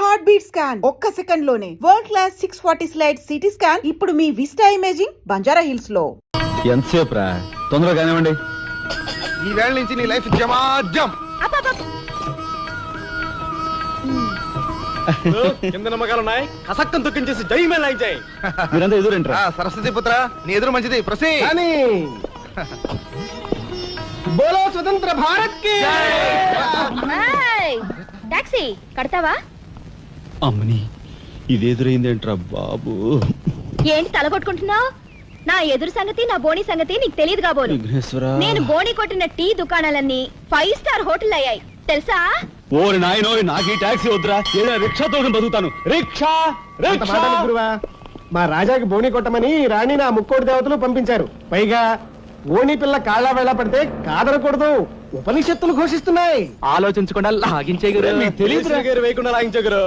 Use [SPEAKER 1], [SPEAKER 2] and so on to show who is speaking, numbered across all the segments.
[SPEAKER 1] Heart beat scan ఒక్క second లోనే world class 640 slide CT scan ఇప్పుడు మీ విస్టా ఇమేజింగ్ బంజారా హిల్స్ లో.
[SPEAKER 2] ఎంతసేపు రా, తొందరగా కానివ్వండి.
[SPEAKER 3] ఈ వేళ నుంచి నీ లైఫ్ జమాజం.
[SPEAKER 4] కింద నమ్మకాలు ఉన్నాయి, కసక్కం తొక్కించేసి జైమే లైక్ చేయి.
[SPEAKER 2] మీరంతా ఎదురేంట్రా?
[SPEAKER 3] సరస్వతి పుత్ర, నీ ఎదురు మంచిది. ప్రసీ
[SPEAKER 4] బోలో స్వతంత్ర భారత్ కి
[SPEAKER 5] టాక్సీ కడతావా?
[SPEAKER 2] అమ్మని, ఇది ఎదురైందేంట్రా బాబు?
[SPEAKER 5] ఏంటి తలగొట్టుకుంటున్నావు? నా ఎదురు సంగతి, నా బోని సంగతి నీకు తెలియదు కాబోలు. నేను బోని కొట్టిన టీ దుకాణాలన్నీ 5 స్టార్ హోటల్ అయ్యాయి తెలుసా?
[SPEAKER 2] ఓరి నాయనో, నాకు ఈ టాక్సీ వద్దురా, ఏదో రిక్షాతో బతుకుతాను. రిక్షా
[SPEAKER 4] గురువా, మా రాజాకి బోని కొట్టమని రాణి నా ముక్కోటి దేవతలు పంపించారు. పైగా ఓణి పిల్ల కాళ్ళ వేళ పడితే కాదనకూడదు, ఉపనిషత్తులు ఘోషిస్తున్నాయి.
[SPEAKER 2] ఆలోచించకుండా లాగించే
[SPEAKER 4] తెలియదు వేయకుండా లాగించగరు.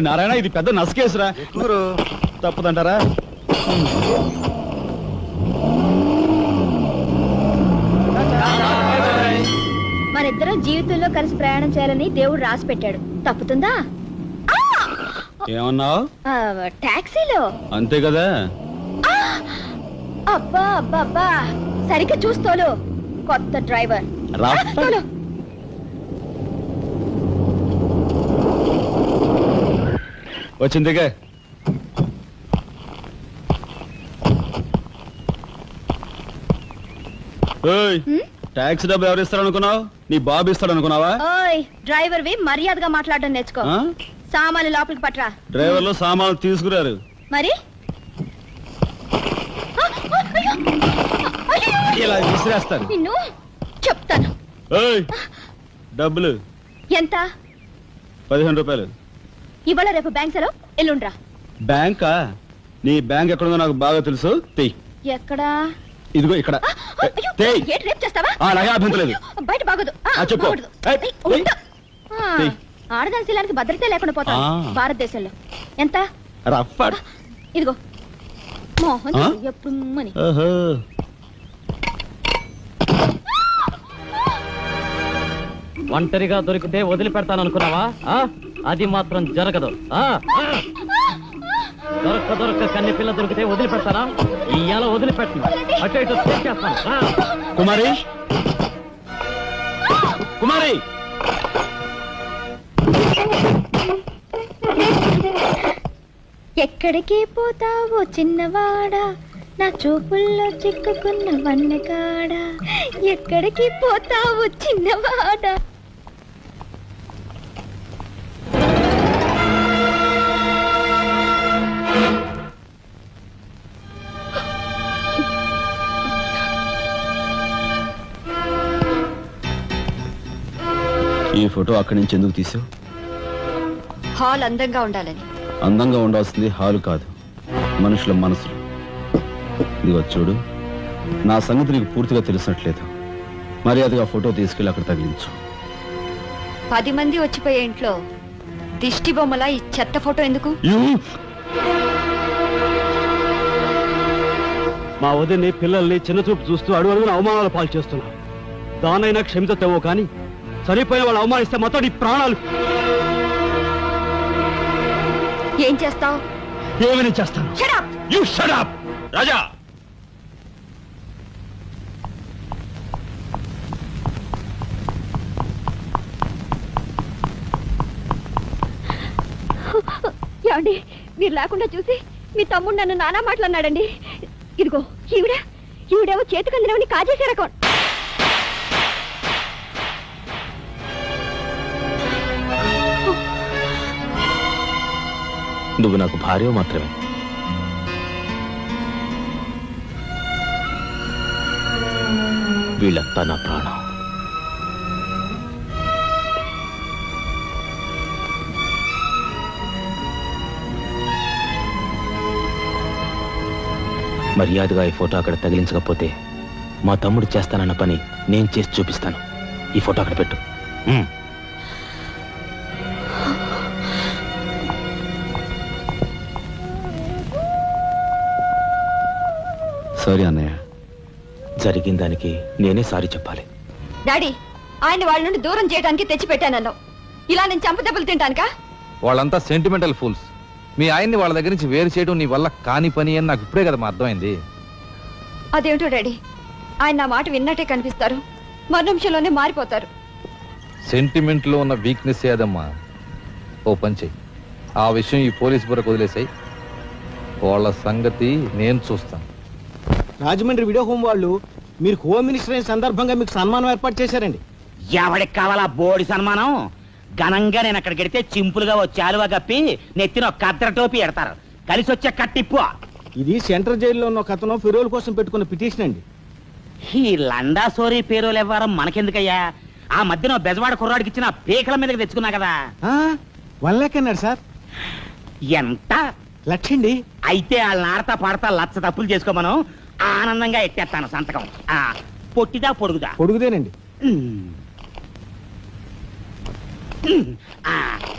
[SPEAKER 2] నారాయణ, ఇది పెద్ద నసకేసురా. తప్పదంటారా?
[SPEAKER 5] మనిద్దరం జీవితంలో కలిసి ప్రయాణం చేయాలని దేవుడు రాసి పెట్టాడు. తప్పుతుందా?
[SPEAKER 2] ఏమన్నావు?
[SPEAKER 5] టాక్సీలో
[SPEAKER 2] అంతే కదా.
[SPEAKER 5] అబ్బా అబ్బా అబ్బా, సరిగ్గా చూస్తోలు. కొత్త డ్రైవర్
[SPEAKER 2] వచ్చిందిగా. టాక్సీ డబ్బు ఎవరు ఇస్తారు అనుకున్నావు? నీ బాబు ఇస్తాడు అనుకున్నావా?
[SPEAKER 5] ఓయ్ డ్రైవర్ వి మర్యాదగా మాట్లాడడం నేర్చుకో. సామాన్లు లోపలికి పట్రా.
[SPEAKER 2] డ్రైవర్లు సామాన్లు తీసుకురారు
[SPEAKER 5] మరి
[SPEAKER 2] ఇలా విసిరేస్తారు.
[SPEAKER 5] నిన్ను చెప్తాను.
[SPEAKER 2] డబ్బులు
[SPEAKER 5] ఎంత?
[SPEAKER 2] 15 రూపాయలు.
[SPEAKER 5] ఇవాళ రేపు బ్యాంక్ సెలవు, ఎల్లుండ్రా.
[SPEAKER 2] బ్యాంకా? నీ బ్యాంక్ ఎక్కడుందో నాకు బాగా తెలుసు.
[SPEAKER 5] ఎక్కడా?
[SPEAKER 2] ఇదిగో ఇక్కడ.
[SPEAKER 5] రేపు చేస్తావా?
[SPEAKER 2] అలాగే అభ్యంతలేదు.
[SPEAKER 5] బయట బాగోదు. ఆడదాని శీలానికి భద్రత లేకుండా పోతా భారతదేశంలో. ఎంత? ఇదిగో మోహన్ ఎప్పుడు మని.
[SPEAKER 6] ఒంటరిగా దొరికితే వదిలిపెడతాను అనుకున్నావా? అది మాత్రం జరగదు. దొరక్క కన్ని పిల్ల దొరికితే వదిలిపెడతానా? ఇయ్యాల వదిలిపెట్టను, అటు ఇటు చేస్తాను.
[SPEAKER 2] కుమారి, కుమారి,
[SPEAKER 5] ఎక్కడికి పోతావో చిన్నవాడా, నా చూపుల్లో చిక్కుకున్న వన్నెకాడా. ఎక్కడికి పోతావో చిన్నవాడా.
[SPEAKER 2] ఈ ఫోటో అక్కడి నుంచి ఎందుకు తీసావు?
[SPEAKER 5] హాల్ అందంగా ఉండాలని.
[SPEAKER 2] అందంగా ఉండాల్సింది హాలు కాదు, మనుషుల మనసులు. ఇదిగో చూడు, నా సంగతి నీకు పూర్తిగా తెలిసినట్లేదు. మర్యాదగా ఫోటో తీసుకెళ్ళి అక్కడ తగిలించు.
[SPEAKER 5] 10 మంది వచ్చిపోయే ఇంట్లో దిష్టి బొమ్మల ఈ చెత్త ఫోటో ఎందుకు?
[SPEAKER 6] మా వదిని పిల్లల్ని చిన్న చూపు చూస్తూ అడుగున అవమానాలు పాలు చేస్తున్నా. దానైనా క్షమితేమో కానీ చనిపోయిన వాళ్ళు అవమానిస్తే మొత్తం నీ ప్రాణాలు.
[SPEAKER 5] ఏం చేస్తావు?
[SPEAKER 6] ఏమని చేస్తాను?
[SPEAKER 2] You shut up, రాజా.
[SPEAKER 5] ఏమండి, మీరు లేకుండా చూసి మీ తమ్ముడు నన్ను నానా మాట్లాడినాడండి. ఇదిగో ఈవిడేమో చేతికందినవని కాజేసే రకం.
[SPEAKER 2] నువ్వు నాకు భార్య మాత్రమే. వీళ్ళంతా నా ప్రాణం. మర్యాదగా ఈ ఫోటో అక్కడ తగిలించకపోతే మా తమ్ముడు చేస్తానన్న పని నేను చేసి చూపిస్తాను. ఈ ఫోటో అక్కడ పెట్టు. సారీ అన్నయ్య, జరిగిన దానికి నేనే సారీ చెప్పాలి.
[SPEAKER 5] డాడీ, ఆయన వాళ్ళ నుండి దూరం చేయడానికి తెచ్చిపెట్టానన్నావు. ఇలా నేను చంప దెబ్బలు తింటానుకా?
[SPEAKER 7] వాళ్ళంతా సెంటిమెంటల్ ఫూల్స్. మీ ఆయన్ని వాళ్ళ దగ్గర నుంచి వేరు చేయడం నీ వల్ల కాని పని అని నాకు ఇప్పుడే కదా అర్థమైంది.
[SPEAKER 5] అదేమిటో డాడీ, ఆయన నా మాట విన్నట్టే కనిపిస్తారు, మరు నిమిషంలోనే మారిపోతారు.
[SPEAKER 7] సెంటిమెంట్ లో ఉన్న వీక్నెస్ ఏదమ్మా. ఓ పని చెయ్యి, ఆ విషయం ఈ పోలీస్ బుర్రకు వదిలేసాయి. వాళ్ళ సంగతి నేను చూస్తాను.
[SPEAKER 4] రాజమండ్రి వీడియో హోమ్ వాళ్ళు మీరు హోమ్ మినిస్టర్ అయిన సందర్భంగా మీకు సన్మానం ఏర్పాటు చేశారండి.
[SPEAKER 8] ఎవడికి కావాలా బోడి సన్మానం? ఘనంగా నేను అక్కడికి వెడితే చింపులుగా వచ్చి ఆలువ కప్పి నెత్తిన ఒక కద్దర టోపీ ఎడతారు. కలిసి వచ్చే కట్టిప్పు.
[SPEAKER 4] ఇది సెంట్రల్ జైల్లో ఉన్న ఒక అతను ఫిరోల్ కోసం పెట్టుకున్న పిటిషన్ అండి.
[SPEAKER 8] ఈ లండా సోరీ పేరోలు ఇవ్వడం మనకెందుకయ్యా? ఆ మధ్యన బెజవాడ కుర్రాడికి ఇచ్చిన పీకల మీదకి తెచ్చుకున్నా కదా.
[SPEAKER 4] 1 lakh అన్నాడు సార్.
[SPEAKER 8] ఎంత
[SPEAKER 4] లక్షండి.
[SPEAKER 8] అయితే వాళ్ళ ఆడతా పాడతా లచ్చ తప్పులు చేసుకోమను, ఆనందంగా ఎట్టేస్తాను సంతకం. పొట్టిదా పొడుగుదా?
[SPEAKER 4] పొడుగుదేనండి.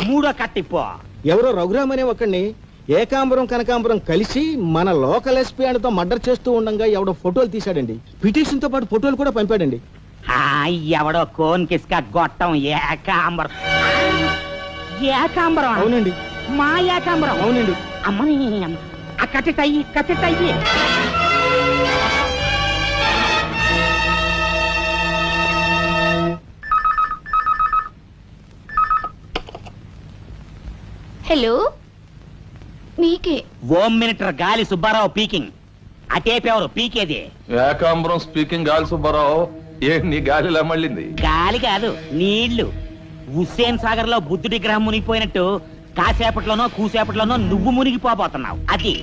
[SPEAKER 8] మూడో కట్టిప్పు.
[SPEAKER 4] ఎవరో రఘురామ్ అనే ఒకడిని ఏకాంబరం కనకాంబరం కలిసి మన లోకల్ ఎస్పీ తో మర్డర్ చేస్తూ ఉండగా ఎవడో ఫోటోలు తీశాడండి. పిటిషన్ తో పాటు ఫోటోలు కూడా పంపాడండి.
[SPEAKER 8] ఎవడో కోన్ కిస్క గొట్టం ఏకాంబరం. ఏకాంబరం?
[SPEAKER 4] అవునండి.
[SPEAKER 8] మా ఏకాంబరం?
[SPEAKER 4] అవునండి.
[SPEAKER 8] అమ్మని ఆ కట్టెట్టయ్యి కట్టెట్టయ్యి.
[SPEAKER 5] హలో, మీకే.
[SPEAKER 8] హోమ్ మినిస్టర్ గాలి సుబ్బారావు పీకింగ్. అటేపెవరు పీకేది?
[SPEAKER 7] ఏకాంబరం స్పీకింగ్. గాలి సుబ్బారావు, ఏ నీ గాలిలా మళ్ళింది?
[SPEAKER 8] గాలి కాదు, నీళ్లు. హుస్సేన్ సాగర్ లో బుద్ధుడి గ్రహం మునిగిపోయినట్టు కాసేపట్లోనో కూసేపట్లోనో నువ్వు మునిగిపోబోతున్నావు. అది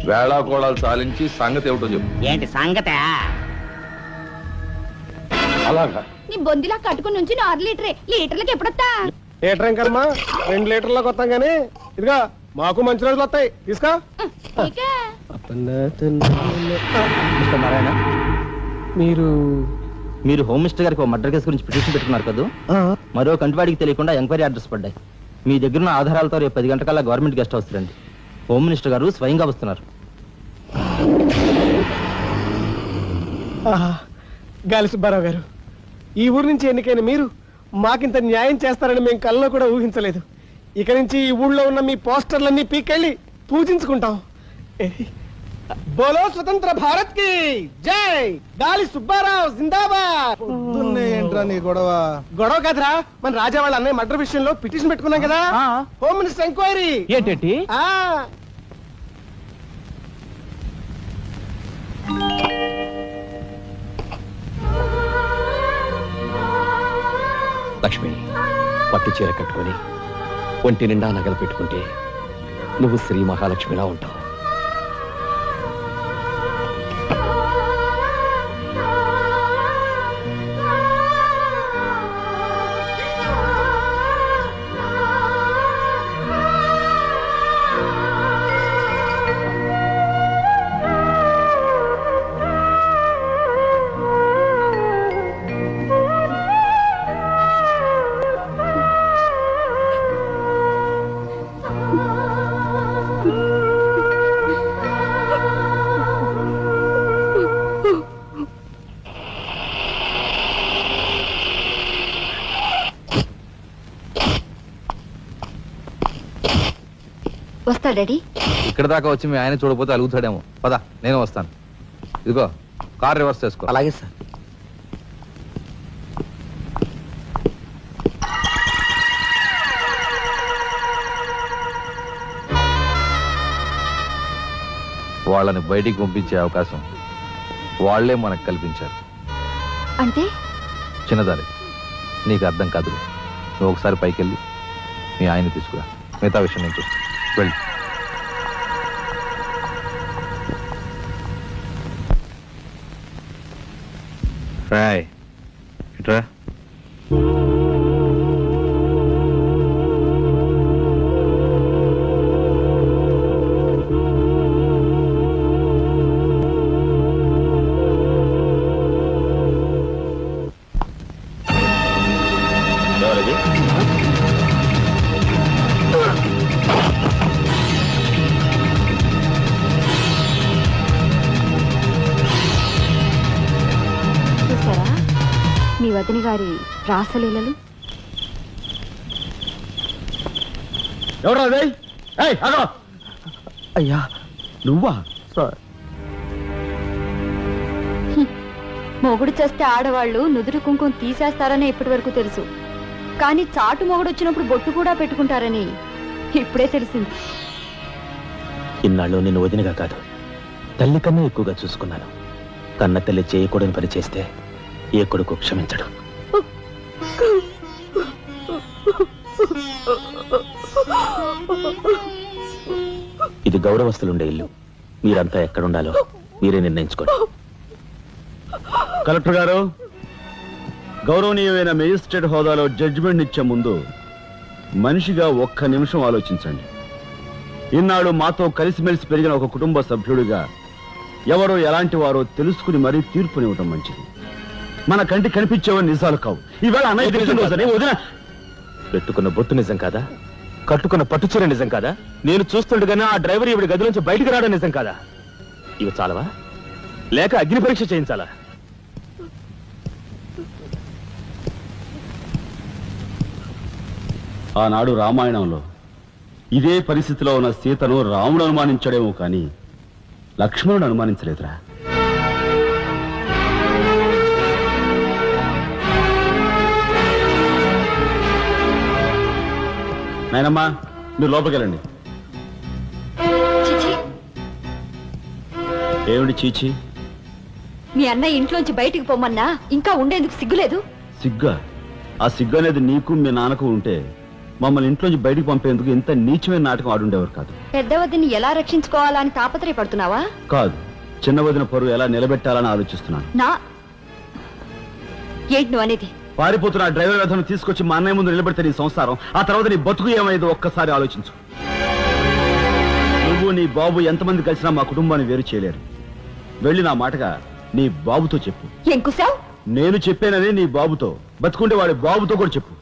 [SPEAKER 7] వేళాకోళాలు సాలించి సంగతి ఏమిటో చెప్పు.
[SPEAKER 8] ఏంటి సంగతే?
[SPEAKER 7] అలాగా
[SPEAKER 5] నీ బొందిలా కట్టుకుని నుంచి 6 లీటర్లకి ఎప్పుడొస్తా?
[SPEAKER 4] లీటర్ ఇంకమ్మా 2 లీటర్లకు వస్తాం కానీ ఇదిగా మాకు మంచి రోజులు వస్తాయి. తీసుకో.
[SPEAKER 5] ఇకే.
[SPEAKER 6] నారాయణ,
[SPEAKER 4] మీరు
[SPEAKER 6] మీరు హోమ్ మినిస్టర్ గారికి మర్డర్ కేసు గురించి పిటిషన్ పెట్టుకున్నారు కదా. మరో కంటివాడికి తెలియకుండా ఎంక్వైరీ అడ్రస్ పడ్డాయి. మీ దగ్గర ఉన్న ఆధారాలతో రేపు 10 గంటకల్లా గవర్నమెంట్ గెస్ట్ హౌస్ రండి. హోమ్ మినిస్టర్ గారు స్వయంగా వస్తున్నారు.
[SPEAKER 4] గాలి సుబ్బారావు గారు, ఈ ఊరు నుంచి ఎన్నికైన మీరు మాకింత న్యాయం చేస్తారని మేము కల్లో కూడా ఊహించలేదు. ఇక నుంచి ఈ ఊళ్ళో ఉన్న మీ పోస్టర్లన్నీ పీకెళ్ళి పూజించుకుంటాం. బోలో స్వతంత్ర భారత్ కి జై. గాలి సుబ్బారావు జిందాబాద్.
[SPEAKER 3] ఏంట్రా నీ గొడవ?
[SPEAKER 4] గొడవ కదరా, మన రాజా వాళ్ళ అన్నయ్య మర్డర్ విషయంలో పిటిషన్ పెట్టుకున్నాం కదా. Home minister enquiry.
[SPEAKER 6] ఏంటి?
[SPEAKER 9] లక్ష్మి, పట్టు చీర కట్టుకొని ఒంటి నిండా నగలు పెట్టుకుంటే నువ్వు శ్రీ మహాలక్ష్మిలా ఉంటావు.
[SPEAKER 5] వస్తా డాడీ.
[SPEAKER 7] ఇక్కడ దాకా వచ్చి మీ ఆయన చూడకపోతే అలుగుతాడేమో. పద, నేను వస్తాను. ఇదిగో కార్ రివర్స్ చేసుకో.
[SPEAKER 9] అలాగే సార్.
[SPEAKER 7] వాళ్ళని బయటికి పంపించే అవకాశం వాళ్లే మనకు కల్పించారు.
[SPEAKER 5] అంటే
[SPEAKER 7] చిన్నదారి, నీకు అర్థం కాదు. నువ్వు ఒకసారి పైకి వెళ్ళి మీ ఆయన తీసుకురా. మిగతా విషయం నేను చూస్తాను. వెళ్ళి రాయ్ ఇట్రా.
[SPEAKER 5] చూసారా మీ వదిన గారి రాసలీలలు?
[SPEAKER 2] ఎవరా అదే? ఏయ్, ఆగు!
[SPEAKER 9] అయ్యా
[SPEAKER 2] నువ్వా?
[SPEAKER 9] సార్
[SPEAKER 5] మొగుడు చేస్తే ఆడవాళ్ళు నుదురు కుంకుమ తీసేస్తారని ఇప్పటి వరకు తెలుసు, కానీ చాటు మొగుడు వచ్చినప్పుడు బొట్టు కూడా పెట్టుకుంటారని ఇప్పుడే తెలిసింది.
[SPEAKER 9] ఇన్నాళ్ళు నిన్ను వదినగా కాదు, తల్లి కన్నా ఎక్కువగా చూసుకున్నాను. కన్న తల్లి చేయకూడని పని చేస్తే ఏ కొడుకు క్షమించడు. ఇది గౌరవస్తులుండే ఇల్లు. మీరంతా ఎక్కడుండాలో మీరే నిర్ణయించుకోండి.
[SPEAKER 2] కలెక్టర్ గారు, గౌరవనీయమైన మేజిస్ట్రేట్ హోదాలో జడ్జిమెంట్ ఇచ్చే ముందు మనిషిగా ఒక్క నిమిషం ఆలోచించండి. ఇన్నాళ్ళు మాతో కలిసిమెలిసి పెరిగిన ఒక కుటుంబ సభ్యుడిగా ఎవరో ఎలాంటి వారో తెలుసుకుని మరీ తీర్పునివ్వటం మంచిది. మన కంటి కనిపించేవని నిజాలు కావు. ఈవేళ అన్నయ్య పుట్టినరోజని వదిన
[SPEAKER 9] పెట్టుకున్న బొట్టు నిజం కాదా? కట్టుకున్న పట్టుచీర నిజం కాదా? నేను చూస్తుండగానే ఆ డ్రైవర్ ఇవిడి గది నుంచి బయటికి రావడం నిజం కాదా? ఇవి చాలవా, లేక అగ్ని పరీక్ష చేయించాలా?
[SPEAKER 2] ఆనాడు రామాయణంలో ఇదే పరిస్థితిలో ఉన్న సీతను రాముడు అనుమానించాడేమో కానీ లక్ష్మణుడు అనుమానించలేదురా. నాయనమ్మా, మీరు లోపలికి వెళ్ళండి. ఏమిటి చీచి?
[SPEAKER 5] మీ అన్నయ్య ఇంట్లోంచి బయటికి పొమ్మన్నా ఇంకా ఉండేందుకు సిగ్గులేదు?
[SPEAKER 2] సిగ్గా? ఆ సిగ్గు అనేది నీకు మీ నాన్నకు ఉంటే మమ్మల్ని ఇంట్లోంచి బయటికి పంపేందుకు ఇంత నీచమైన నాటకం ఆడుండేవారు కాదు.
[SPEAKER 5] పెద్ద వదిని ఎలా రక్షించుకోవాలా అని తాపత్రయపడుతున్నావా?
[SPEAKER 2] కాదు, చిన్న వదిన పరువు ఎలా నిలబెట్టాలని ఆలోచిస్తున్నాను.
[SPEAKER 5] ఏంటి నువ్వు అనేది?
[SPEAKER 2] పారిపోతున్న డ్రైవర్ వ్యధను తీసుకొచ్చి మా అన్నయ్య ముందు నిలబెడితే నీ సంసారం, ఆ తర్వాత నీ బతుకు ఏమైందో ఒక్కసారి ఆలోచించు. నువ్వు నీ బాబు ఎంతమంది కలిసినా మా కుటుంబాన్ని వేరు చేయలేరు. వెళ్ళి నా మాటగా నీ బాబుతో చెప్పు.
[SPEAKER 5] ఏం కుసావ్?
[SPEAKER 2] నేను చెప్పానని నీ బాబుతో, బతుకుంటే వాడి బాబుతో కూడా చెప్పు.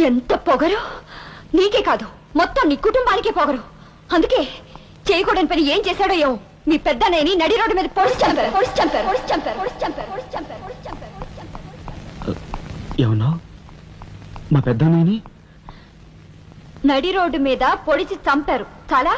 [SPEAKER 5] ఎంత పొగరు! నీకే కాదు, మొత్తం నీ కుటుంబానికే పొగరు. అందుకే చేయకూడని పని ఏం చేశాడో ఏమో మీ పెద్దనేని నడి రోడ్డు మీద పొడిచి చంపారు.
[SPEAKER 2] ఏమన్నా? మా పెద్దనేని
[SPEAKER 5] నడి రోడ్డు మీద పొడిచి చంపారు. చాలా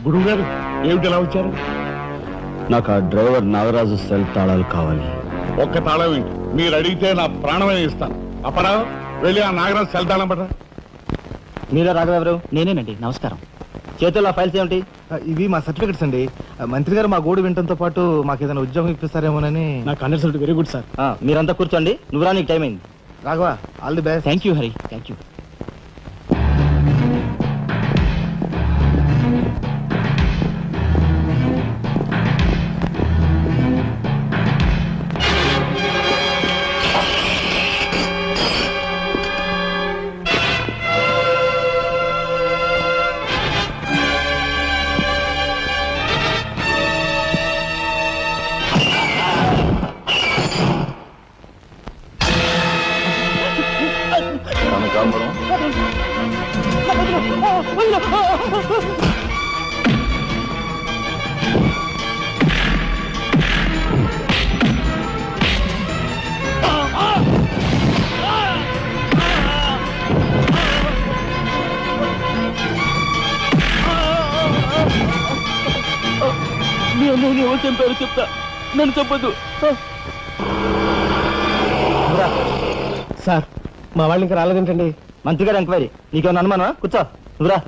[SPEAKER 4] గురువు గారు ఏమిటి ఎలా వచ్చారు?
[SPEAKER 2] నాకు ఆ డ్రైవర్ నాగరాజు సెల్ తాళాలు కావాలి.
[SPEAKER 3] ఒక్క తాళం ఏంటి, మీరు అడిగితే నా ప్రాణమే ఇస్తాను. అప్పరా వెళ్ళి ఆ నాగరాజు సెల్ తాళం పడరా.
[SPEAKER 6] మీరే రాఘవెవరు? నేనేనండి. నమస్కారం. చేతుల్లో ఫైల్స్ ఏమిటి?
[SPEAKER 10] ఇవి మా సర్టిఫికెట్స్ అండి. మంత్రి గారు మా గోడు వినడంతో పాటు మాకు ఏదైనా ఉద్యోగం ఇప్పిస్తారేమోనని.
[SPEAKER 4] నాకు అండర్స్టాండ్ వెరీ గుడ్ సార్.
[SPEAKER 6] మీరంతా కూర్చోండి. నువ్వురా, నీకు టైం అయింది.
[SPEAKER 10] Raghava, all the best.
[SPEAKER 6] Thank you Hari, thank you.
[SPEAKER 9] ఎవరు చంపారు చెప్తా, నన్ను చెప్పద్దు.
[SPEAKER 4] సార్ మా వాళ్ళు ఇంకా రాలేదేంటండి?
[SPEAKER 6] మంత్రి గారు ఎంక్వైరీ, నీకేమన్నా అనుమానమా? కూర్చో, నువ్వురా.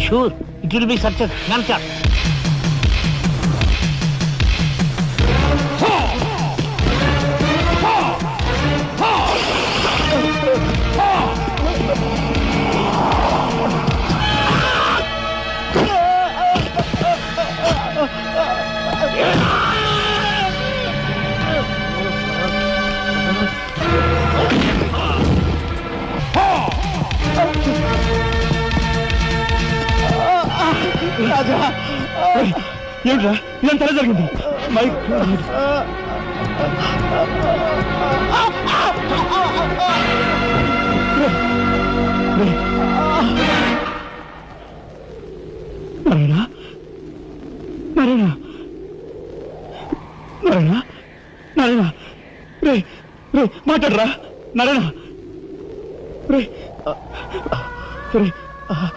[SPEAKER 8] Sure it will be success. నన్సర్
[SPEAKER 4] రాజా
[SPEAKER 6] ఏంట్రా ఇదంతా జరిగింది? నారాయణ, నారాయణ, నారాయణ, నారాయణ, రే రే మాట్లాడరా నారాయణ, రే రే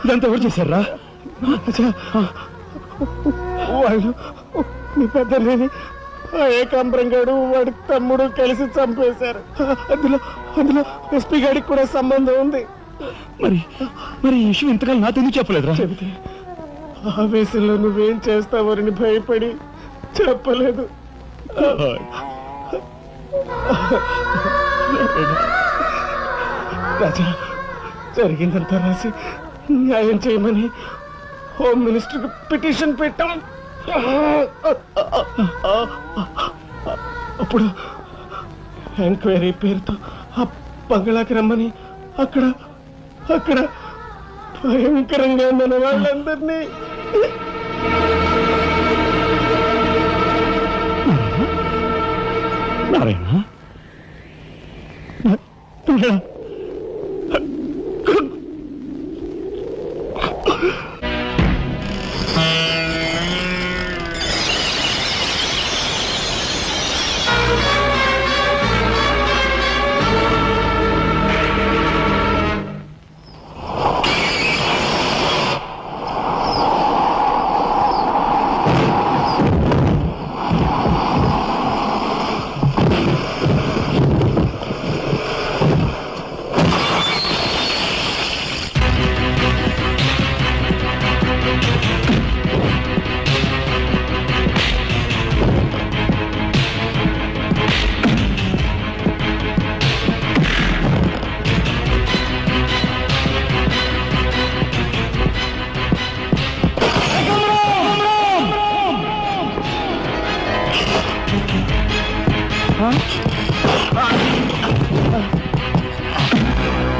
[SPEAKER 6] ఇదంతా ఎవరు చేశారా?
[SPEAKER 4] వాళ్ళు మీ పెద్దలేని ఏకాంబరం గారు వాడి తమ్ముడు కలిసి చంపేశారు. అందులో అందులో ఎస్పీ గారికి కూడా సంబంధం ఉంది.
[SPEAKER 6] మరి మరి ఈ విషయం ఇంతకాలం నాతో ఎందుకు చెప్పలేదురా?
[SPEAKER 4] చెబితే ఆవేశంలో నువ్వేం చేస్తావని భయపడి చెప్పలేదు. రాజా, జరిగిందంతా రాసి న్యాయం చేయమని హోమ్ మినిస్టర్ పిటిషన్ పెట్టాం. అప్పుడు ఎంక్వైరీ పేరుతో ఆ బంగ్లాకి రమ్మని అక్కడ అక్కడ భయంకరంగా మన వాళ్ళందరినీ
[SPEAKER 6] నారాయణ,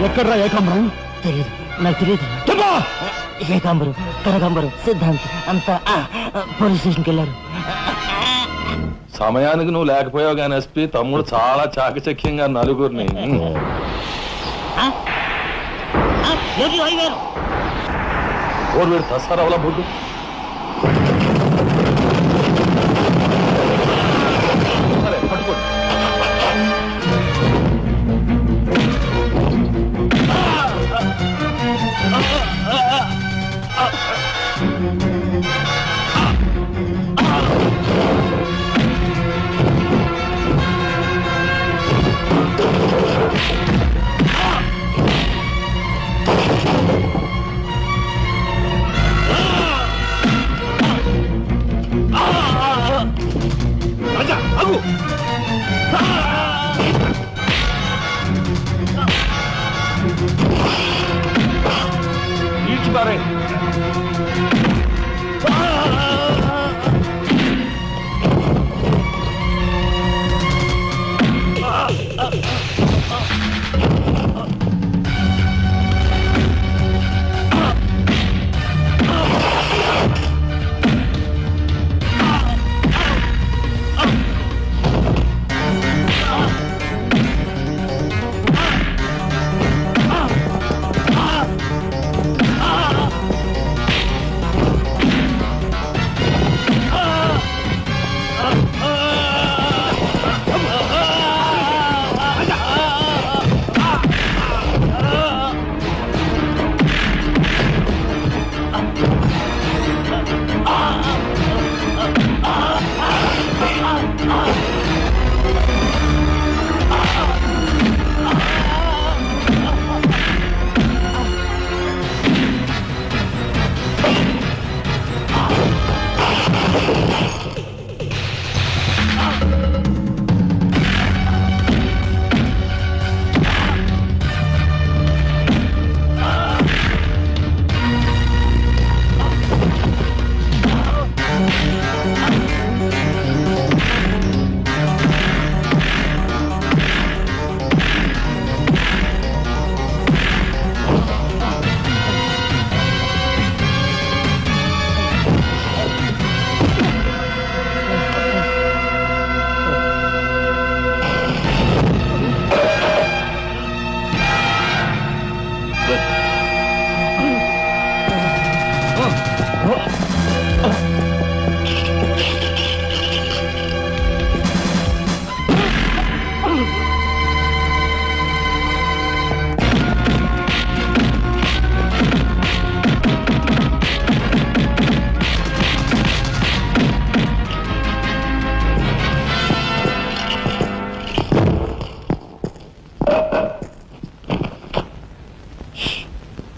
[SPEAKER 6] ఎక్కడ్రా ఏకాంబరం?
[SPEAKER 8] తెలియదు, నాకు తెలియదు. ఏకాంబరం, కనకాంబరం, సిద్ధాంత్ అంతా పోలీస్ స్టేషన్కి వెళ్ళారు.
[SPEAKER 7] సమయానికి నువ్వు లేకపోయావు కానీ ఎస్పీ తమ్ముడు చాలా చాకచక్యంగా నలుగురిని ఓరు వీడు తసారవలా బుడ్డు పట్టుకోండి.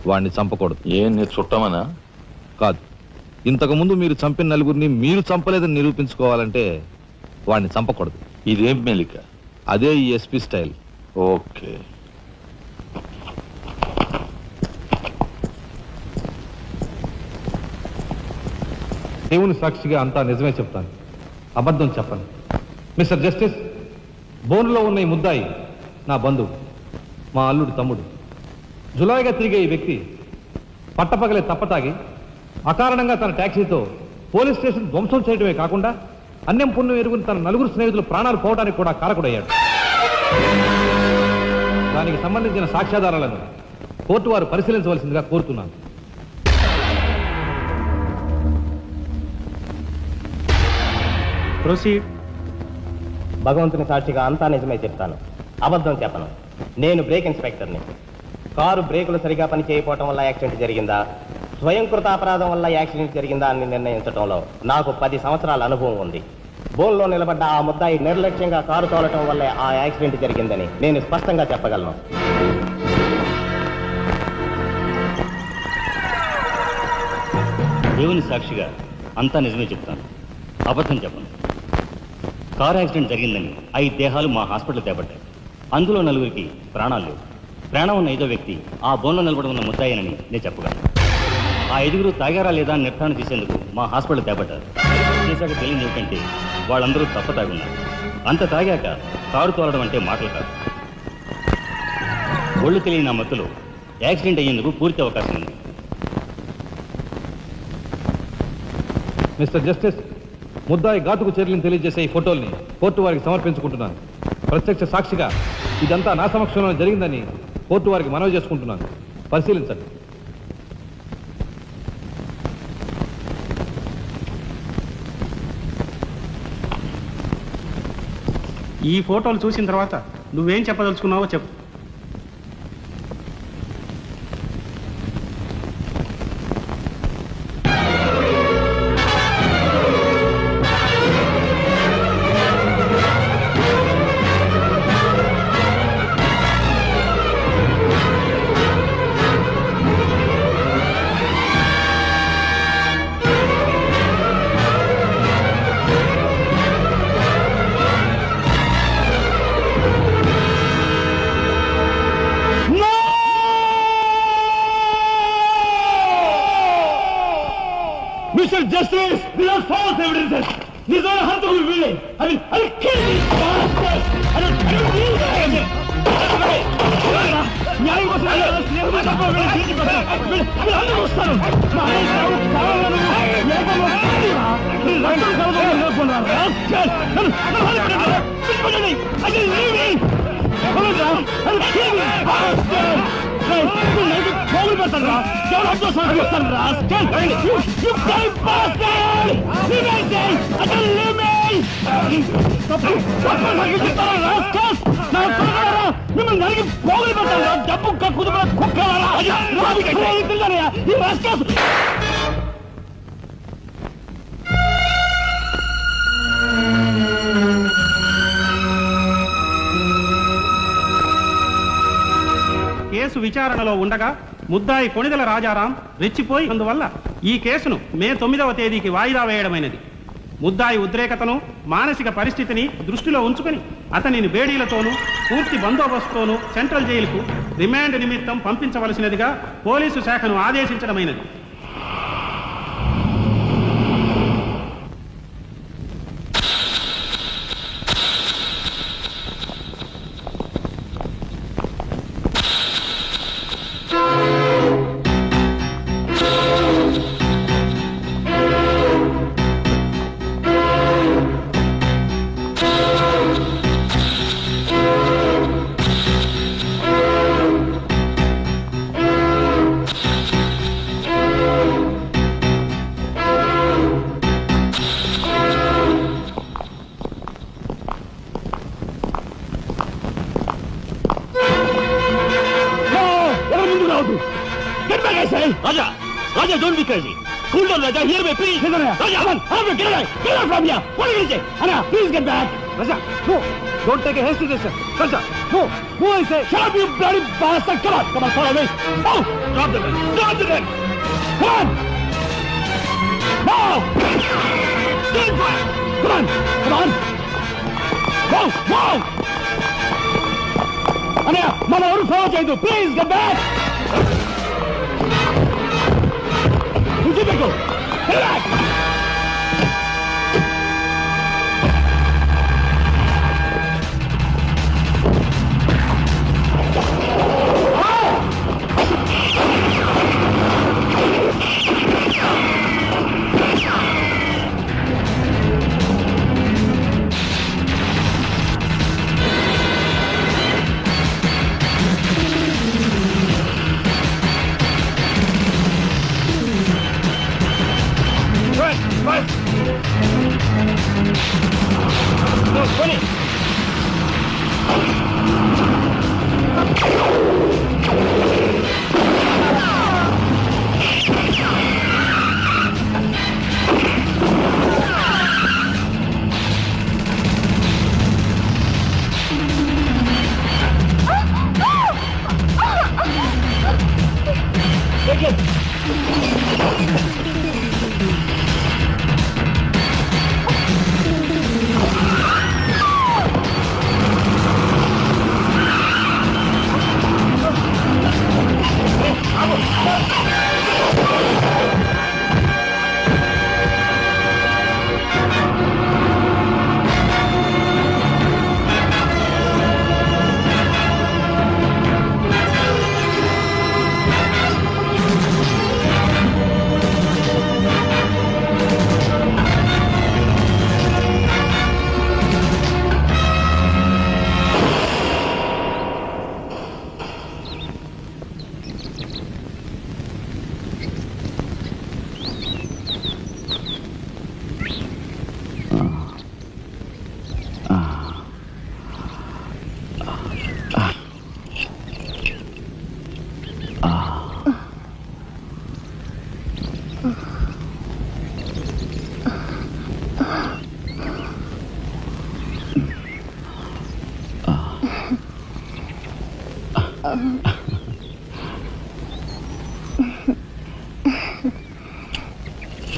[SPEAKER 7] వాడిని చంపకూడదు.
[SPEAKER 3] ఏం నీ చుట్టమనా?
[SPEAKER 7] కాదు, ఇంతకు ముందు మీరు చంపిన నలుగురిని మీరు చంపలేదని నిరూపించుకోవాలంటే వాడిని చంపకూడదు.
[SPEAKER 3] ఇదేం మెలిక?
[SPEAKER 7] అదే ఈ ఎస్పీ స్టైల్.
[SPEAKER 3] ఓకే.
[SPEAKER 7] దేవుని సాక్షిగా అంతా నిజమే చెప్తాను, అబద్ధం చెప్పను. మిస్టర్ జస్టిస్, బోన్లో ఉన్న ఈ ముద్దాయి నా బంధువు, మా అల్లుడు తమ్ముడు. జులాయిగా తిరిగే ఈ వ్యక్తి పట్టపగలే తప్పతాగి అకారణంగా తన ట్యాక్సీతో పోలీస్ స్టేషన్ ధ్వంసం చేయడమే కాకుండా అన్యం పుణ్యం ఎరుగుని తన నలుగురు స్నేహితులు ప్రాణాలు పోవడానికి కూడా కారకుడయ్యాడు. దానికి సంబంధించిన సాక్ష్యాధారాలను కోర్టు వారు పరిశీలించవలసిందిగా కోరుతున్నాను.
[SPEAKER 4] ప్రొసీడ్.
[SPEAKER 6] భగవంతుని సాక్షిగా అంతా నిజమే చెప్తాను, అబద్ధం చెప్పను. నేను బ్రేక్ ఇన్స్పెక్టర్ని. కారు బ్రేకులు సరిగా పని చేయకపోవటం వల్ల యాక్సిడెంట్ జరిగిందా, స్వయంకృత అపరాధం వల్ల యాక్సిడెంట్ జరిగిందా అని నిర్ణయించడంలో నాకు 10 సంవత్సరాల అనుభవం ఉంది. బోన్లో నిలబడ్డ ఆ ముద్దాయి నిర్లక్ష్యంగా కారు తోలటం వల్లే ఆ యాక్సిడెంట్ జరిగిందని నేను స్పష్టంగా చెప్పగలను.
[SPEAKER 11] దేవుని సాక్షిగా అంతా నిజమే చెప్తాను, అబద్ధం చెప్పను. కారు యాక్సిడెంట్ జరిగిందని 5 దేహాలు మా హాస్పిటల్ తేబడ్డాయి. అందులో 4గురికి ప్రాణాలు లేవు. ప్రాణం ఉన్న 5వ వ్యక్తి ఆ బోన్లో నిలబడి ఉన్న ముద్దాయనని నేను చెప్పగలను. ఆ 5గురు తాగారా లేదా అని నిర్ధారణ చేసేందుకు మా హాస్పిటల్ తేబడ్డారు. చేశాక తెలియదు ఏమిటంటే వాళ్ళందరూ తప్ప తాగున్నారు. అంత తాగాక కారు తోలడం అంటే మాటలు కాదు. ఒళ్ళు తెలియని ఆ మత్తులో యాక్సిడెంట్ అయ్యేందుకు పూర్తి అవకాశం ఉంది.
[SPEAKER 7] మిస్టర్ జస్టిస్, ముద్దాయి ఘాతుకు చర్యలను తెలియజేసే ఈ ఫోటోల్ని కోర్టు వారికి సమర్పించుకుంటున్నాను. ప్రత్యక్ష సాక్షిగా ఇదంతా నా సమక్షంలో జరిగిందని కోర్టు వారికి మనవి చేసుకుంటున్నాను. పరిశీలించండి.
[SPEAKER 4] ఈ ఫోటోలు చూసిన తర్వాత నువ్వేం చెప్పదలుచుకున్నావో చెప్పు.
[SPEAKER 3] Mr. Justice, these are false evidences. These are hurtful willing. I'll kill these bastards. I don't believe that. న్యాయం కోసం అందరూ వస్తారు. మిమ్మల్ని నరికి పోగులు పెట్టారా? డబ్బు కక్కుదు కుక్కలారా?
[SPEAKER 4] కేసు విచారణలో ఉండగా ముద్దాయి కొణిదెల రాజారాం రెచ్చిపోయి అందువల్ల ఈ కేసును మే 9వ తేదీకి వాయిదా వేయడమైనది. ముద్దాయి ఉద్రేకతను, మానసిక పరిస్థితిని దృష్టిలో ఉంచుకొని అతనిని బేడీలతోనూ పూర్తి బందోబస్తుతోనూ సెంట్రల్ జైలుకు రిమాండ్ నిమిత్తం పంపించవలసినదిగా పోలీసు శాఖను ఆదేశించడమైనది.
[SPEAKER 3] Get back, I say!
[SPEAKER 11] Raja, Raja, don't be crazy.
[SPEAKER 3] Cool down, Raja. Hear me, please. Raja, come on. Get out from here. What are you going to say? Anna, please get back.
[SPEAKER 10] Raja, no, don't take a hasty decision. Raja, no, I say.
[SPEAKER 3] Shut up, you bloody bastard. Come on, follow me. Oh, drop the gun. Come on. Now. Stand fire. Come on. Go. Anna, Mama, follow Jaidu. Please get back. Go. Get back.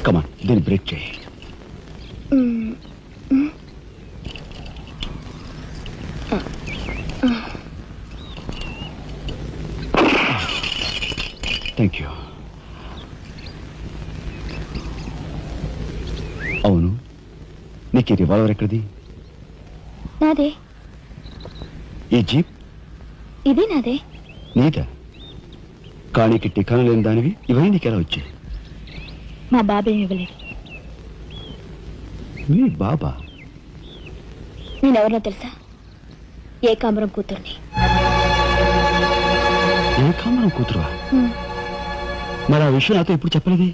[SPEAKER 2] Come on, దీన్ని break చేయి. Thank you. అవును, నీకు ఈ revolver ఎక్కడిది?
[SPEAKER 5] నాదే.
[SPEAKER 2] ఈ jeep?
[SPEAKER 5] ఇది నాదే.
[SPEAKER 2] నీదా? కాణికి టికాను లేని దానివి ఇవన్నీ నీకెలా వచ్చాయి?
[SPEAKER 5] మా బాబేం ఇవ్వలేదు.
[SPEAKER 2] మీ బాబా?
[SPEAKER 5] నేనెవరినో తెలుసా? ఏకాంబరం కూతుర్ని.
[SPEAKER 2] ఏకాంబరం కూతురువా? మరి ఆ విషయం నాతో ఎప్పుడు చెప్పలేదే?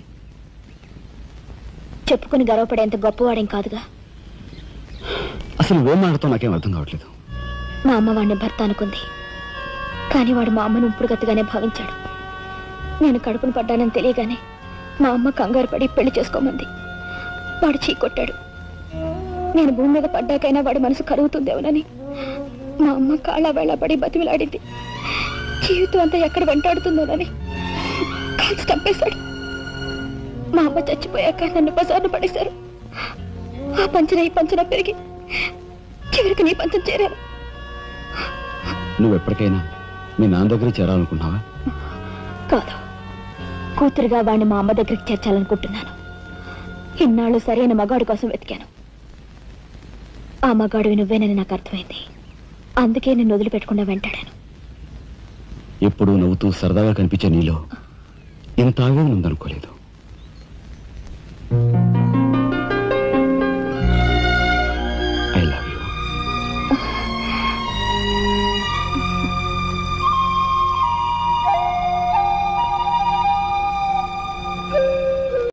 [SPEAKER 5] చెప్పుకుని గర్వపడేంత గొప్పవాడేం కాదుగా.
[SPEAKER 2] అసలు ఏం మాట్లాడుతావు నాకేం అర్థం కావట్లేదు.
[SPEAKER 5] మా అమ్మ వాడిని భర్త అనుకుంది, కానీ వాడు మా అమ్మను ఉంపుడుగత్తగానే భావించాడు. నేను కడుపును పడ్డానని తెలియగానే మా అమ్మ కంగారు పడి పెళ్లి చేసుకోమంది. వాడు చీకొట్టాడు. నేను భూమి మీద పడ్డాకైనా వాడి మనసు కరుగుతుందేమోనని మా అమ్మ కాళ్ళ వేళ పడి బతిమిలాడింది. జీవితం అంతా ఎక్కడ వెంటాడుతుందోనని కాల్చి చంపేశాడు. మా అమ్మ చచ్చిపోయాక నన్ను బజార్ను పడేశారు. ఆ పంచన ఈ పంచన పెరిగి చివరికి నీ పంచం చేరాను.
[SPEAKER 2] నువ్వు ఎప్పటికైనా మీ నాన్న దగ్గర చేరాలనుకున్నావా?
[SPEAKER 5] కాదు, కూతురుగా వాడిని మా అమ్మ దగ్గరికి చేర్చాలనుకుంటున్నాను. ఇన్నాళ్ళు సరైన మగాడి కోసం వెతికాను. ఆ మగాడివి నువ్వేనని నాకు అర్థమైంది. అందుకే నేను వదిలిపెట్టకుండా వెంటాడాను.
[SPEAKER 2] ఎప్పుడూ నవ్వుతూ సరదాగా కనిపించే నీలో ఇంత ఆవేదన ఉందనుకోలేదు.